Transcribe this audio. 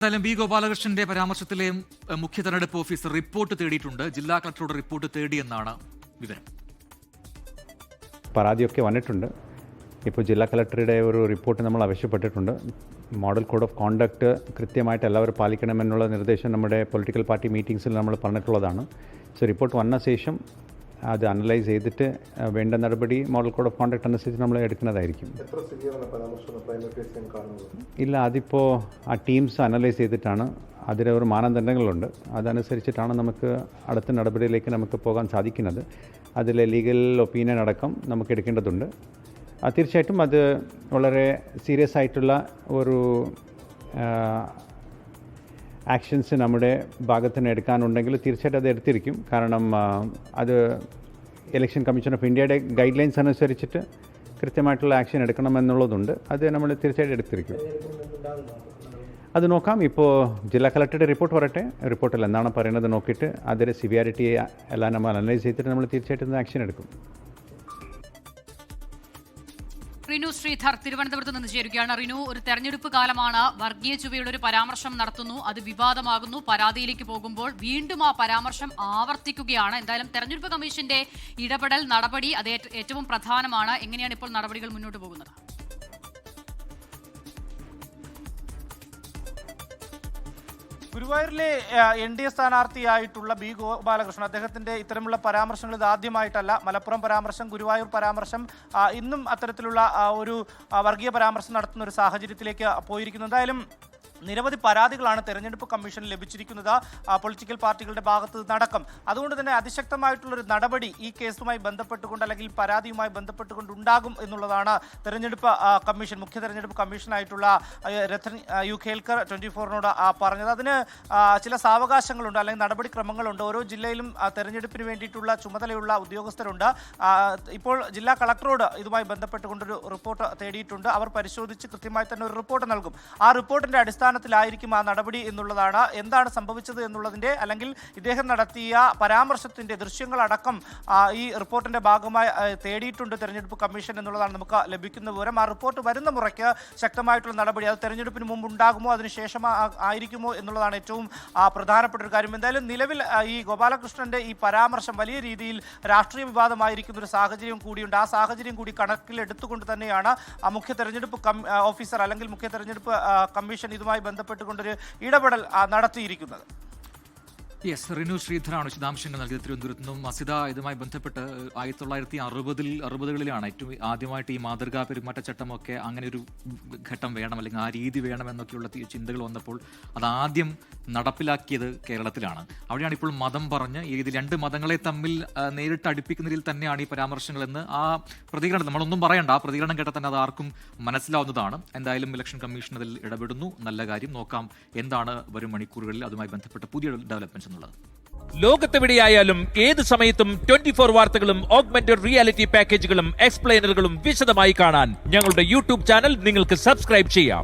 എന്തായാലും ബി ഗോപാലകൃഷ്ണന്റെ പരാമർശത്തിലെ മുഖ്യ തെരഞ്ഞെടുപ്പ് ഓഫീസർ റിപ്പോർട്ട് തേടിയിട്ടുണ്ട്. ജില്ലാ കളക്ടറുടെ റിപ്പോർട്ട് തേടിയെന്നാണ് വിവരം. പരാതിയൊക്കെ വന്നിട്ടുണ്ട്. ഇപ്പോൾ ജില്ലാ കളക്ടറുടെ ഒരു റിപ്പോർട്ട് നമ്മൾ ആവശ്യപ്പെട്ടിട്ടുണ്ട്. മോഡൽ കോഡ് ഓഫ് കോണ്ടക്ട് കൃത്യമായിട്ട് എല്ലാവരും പാലിക്കണമെന്നുള്ള നിർദ്ദേശം നമ്മുടെ പൊളിറ്റിക്കൽ പാർട്ടി മീറ്റിംഗ്സിൽ നമ്മൾ പറഞ്ഞിട്ടുള്ളതാണ്. സോ റിപ്പോർട്ട് വന്ന ശേഷം അത് അനലൈസ് ചെയ്തിട്ട് വേണ്ട നടപടി മോഡൽ കോഡ് ഓഫ് കോണ്ടക്ട് അനുസരിച്ച് നമ്മൾ എടുക്കുന്നതായിരിക്കും. ഇല്ല, അതിപ്പോൾ ആ ടീംസ് അനലൈസ് ചെയ്തിട്ടാണ്. അതിന് ഒരു മാനദണ്ഡങ്ങളുണ്ട്. അതനുസരിച്ചിട്ടാണ് നമുക്ക് അടുത്ത നടപടിയിലേക്ക് നമുക്ക് പോകാൻ സാധിക്കുന്നത്. അതിലെ ലീഗൽ ഒപ്പീനിയൻ അടക്കം നമുക്ക് എടുക്കേണ്ടതുണ്ട്. തീർച്ചയായിട്ടും അത് വളരെ സീരിയസ് ആയിട്ടുള്ള ഒരു ആക്ഷൻസ് നമ്മുടെ ഭാഗത്ത് നിന്ന് എടുക്കാനുണ്ടെങ്കിൽ തീർച്ചയായിട്ടും അത് എടുത്തിരിക്കും. കാരണം അത് ഇലക്ഷൻ കമ്മീഷൻ ഓഫ് ഇന്ത്യയുടെ ഗൈഡ് ലൈൻസ് അനുസരിച്ചിട്ട് കൃത്യമായിട്ടുള്ള ആക്ഷൻ എടുക്കണമെന്നുള്ളതുണ്ട്. അത് നമ്മൾ തീർച്ചയായിട്ടും എടുത്തിരിക്കും. അത് നോക്കാം. ഇപ്പോൾ ജില്ലാ കളക്ടറുടെ റിപ്പോർട്ട് വരട്ടെ. റിപ്പോർട്ടിൽ എന്താണ് പറയുന്നത് നോക്കിയിട്ട് അതിൻ്റെ സിവിയാരിറ്റി എല്ലാം നമ്മൾ അനലൈസ് ചെയ്തിട്ട് നമ്മൾ തീർച്ചയായിട്ടും ആക്ഷൻ എടുക്കും. റിനു ശ്രീധർ തിരുവനന്തപുരത്ത് നിന്ന് ചേരുകയാണ്. റിനു, ഒരു തെരഞ്ഞെടുപ്പ് കാലമാണ്. വർഗീയ ചുവയുടെ ഒരു പരാമർശം നടത്തുന്നു, അത് വിവാദമാകുന്നു, പരാതിയിലേക്ക് പോകുമ്പോൾ വീണ്ടും ആ പരാമർശം ആവർത്തിക്കുകയാണ്. എന്തായാലും തെരഞ്ഞെടുപ്പ് കമ്മീഷന്റെ ഇടപെടൽ നടപടി അത് ഏറ്റവും പ്രധാനമാണ്. എങ്ങനെയാണ് ഇപ്പോൾ നടപടികൾ മുന്നോട്ട് പോകുന്നത്? ഗുരുവായൂരിലെ NDA സ്ഥാനാർത്ഥിയായിട്ടുള്ള ബി ഗോപാലകൃഷ്ണൻ, അദ്ദേഹത്തിന്റെ ഇത്തരമുള്ള പരാമർശങ്ങൾ ഇത് ആദ്യമായിട്ടല്ല. മലപ്പുറം പരാമർശം, ഗുരുവായൂർ പരാമർശം, ഇന്നും അത്തരത്തിലുള്ള ഒരു വർഗീയ പരാമർശം നടത്തുന്ന ഒരു സാഹചര്യത്തിലേക്ക് പോയിരിക്കുന്നു. എന്തായാലും നിരവധി പരാതികളാണ് തെരഞ്ഞെടുപ്പ് കമ്മീഷന് ലഭിച്ചിരിക്കുന്നത് പൊളിറ്റിക്കൽ പാർട്ടികളുടെ ഭാഗത്ത് നിന്നടക്കം. അതുകൊണ്ട് തന്നെ അതിശക്തമായിട്ടുള്ളൊരു നടപടി ഈ കേസുമായി ബന്ധപ്പെട്ടുകൊണ്ട് അല്ലെങ്കിൽ പരാതിയുമായി ബന്ധപ്പെട്ടുകൊണ്ട് ഉണ്ടാകും എന്നുള്ളതാണ് തെരഞ്ഞെടുപ്പ് കമ്മീഷൻ, മുഖ്യ തെരഞ്ഞെടുപ്പ് കമ്മീഷനായിട്ടുള്ള രത്തൻ യു ഖേൽക്കർ 24നോട് പറഞ്ഞത്. അതിന് ചില സാവകാശങ്ങളുണ്ട് അല്ലെങ്കിൽ നടപടിക്രമങ്ങളുണ്ട്. ഓരോ ജില്ലയിലും തെരഞ്ഞെടുപ്പിന് വേണ്ടിയിട്ടുള്ള ചുമതലയുള്ള ഉദ്യോഗസ്ഥരുണ്ട്. ഇപ്പോൾ ജില്ലാ കളക്ടറോട് ഇതുമായി ബന്ധപ്പെട്ടുകൊണ്ടൊരു റിപ്പോർട്ട് തേടിയിട്ടുണ്ട്. അവർ പരിശോധിച്ച് കൃത്യമായി തന്നെ ഒരു റിപ്പോർട്ട് നൽകും. ആ റിപ്പോർട്ടിന്റെ ായിരിക്കും ആ നടപടി എന്നുള്ളതാണ്. എന്താണ് സംഭവിച്ചത് എന്നുള്ളതിന്റെ അല്ലെങ്കിൽ ഇദ്ദേഹം നടത്തിയ പരാമർശത്തിന്റെ ദൃശ്യങ്ങളടക്കം ഈ റിപ്പോർട്ടിന്റെ ഭാഗമായി തേടിയിട്ടുണ്ട് തെരഞ്ഞെടുപ്പ് കമ്മീഷൻ എന്നുള്ളതാണ് നമുക്ക് ലഭിക്കുന്ന വിവരം. ആ റിപ്പോർട്ട് വരുന്ന മുറയ്ക്ക് ശക്തമായിട്ടുള്ള നടപടി അത് തെരഞ്ഞെടുപ്പിന് മുമ്പ് ഉണ്ടാകുമോ അതിനുശേഷം ആയിരിക്കുമോ എന്നുള്ളതാണ് ഏറ്റവും പ്രധാനപ്പെട്ട ഒരു കാര്യം. എന്തായാലും നിലവിൽ ഈ ഗോപാലകൃഷ്ണന്റെ ഈ പരാമർശം വലിയ രീതിയിൽ രാഷ്ട്രീയ വിവാദമായിരിക്കുന്ന ഒരു സാഹചര്യം കൂടിയുണ്ട്. ആ സാഹചര്യം കൂടി കണക്കിലെടുത്തുകൊണ്ട് തന്നെയാണ് മുഖ്യ തെരഞ്ഞെടുപ്പ് ഓഫീസർ അല്ലെങ്കിൽ മുഖ്യ തെരഞ്ഞെടുപ്പ് കമ്മീഷൻ ഇതുമായി ബന്ധപ്പെട്ടുകൊണ്ടൊരു ഇടപെടൽ നടത്തിയിരിക്കുന്നത്. യെസ്, റിനു ശ്രീധരാണ് വിശദാംശങ്ങൾ നൽകിയത് തിരുവനന്തപുരത്ത് നിന്നും. അസിത, ഇതുമായി ബന്ധപ്പെട്ട് 1960കളിലാണ് ഏറ്റവും ആദ്യമായിട്ട് ഈ മാതൃകാ പെരുമാറ്റച്ചട്ടമൊക്കെ അങ്ങനെ ഒരു ഘട്ടം വേണം അല്ലെങ്കിൽ ആ രീതി വേണമെന്നൊക്കെയുള്ള ചിന്തകൾ വന്നപ്പോൾ അതാദ്യം നടപ്പിലാക്കിയത് കേരളത്തിലാണ്. അവിടെയാണ് ഇപ്പോൾ മതം പറഞ്ഞ് ഇത് രണ്ട് മതങ്ങളെ തമ്മിൽ നേരിട്ട് അടുപ്പിക്കുന്ന രീതിയിൽ തന്നെയാണ് ഈ പരാമർശങ്ങളെന്ന് ആ പ്രതികരണം, നമ്മളൊന്നും പറയണ്ട, ആ പ്രതികരണം കേട്ടാൽ തന്നെ അത് ആർക്കും മനസ്സിലാവുന്നതാണ്. എന്തായാലും ഇലക്ഷൻ കമ്മീഷൻ അതിൽ ഇടപെടുന്നു, നല്ല കാര്യം. നോക്കാം എന്താണ് വരും മണിക്കൂറുകളിൽ അതുമായി ബന്ധപ്പെട്ട പുതിയ ഡെവലപ്മെന്റ്സ്. ലോകത്തെവിടെയായാലും ഏത് സമയത്തും 24 വാർത്തകളും ഓഗ്മെന്റഡ് റിയാലിറ്റി പാക്കേജുകളും എക്സ്പ്ലെയിനറുകളും വിശദമായി കാണാൻ ഞങ്ങളുടെ യൂട്യൂബ് ചാനൽ നിങ്ങൾക്ക് സബ്സ്ക്രൈബ് ചെയ്യാം.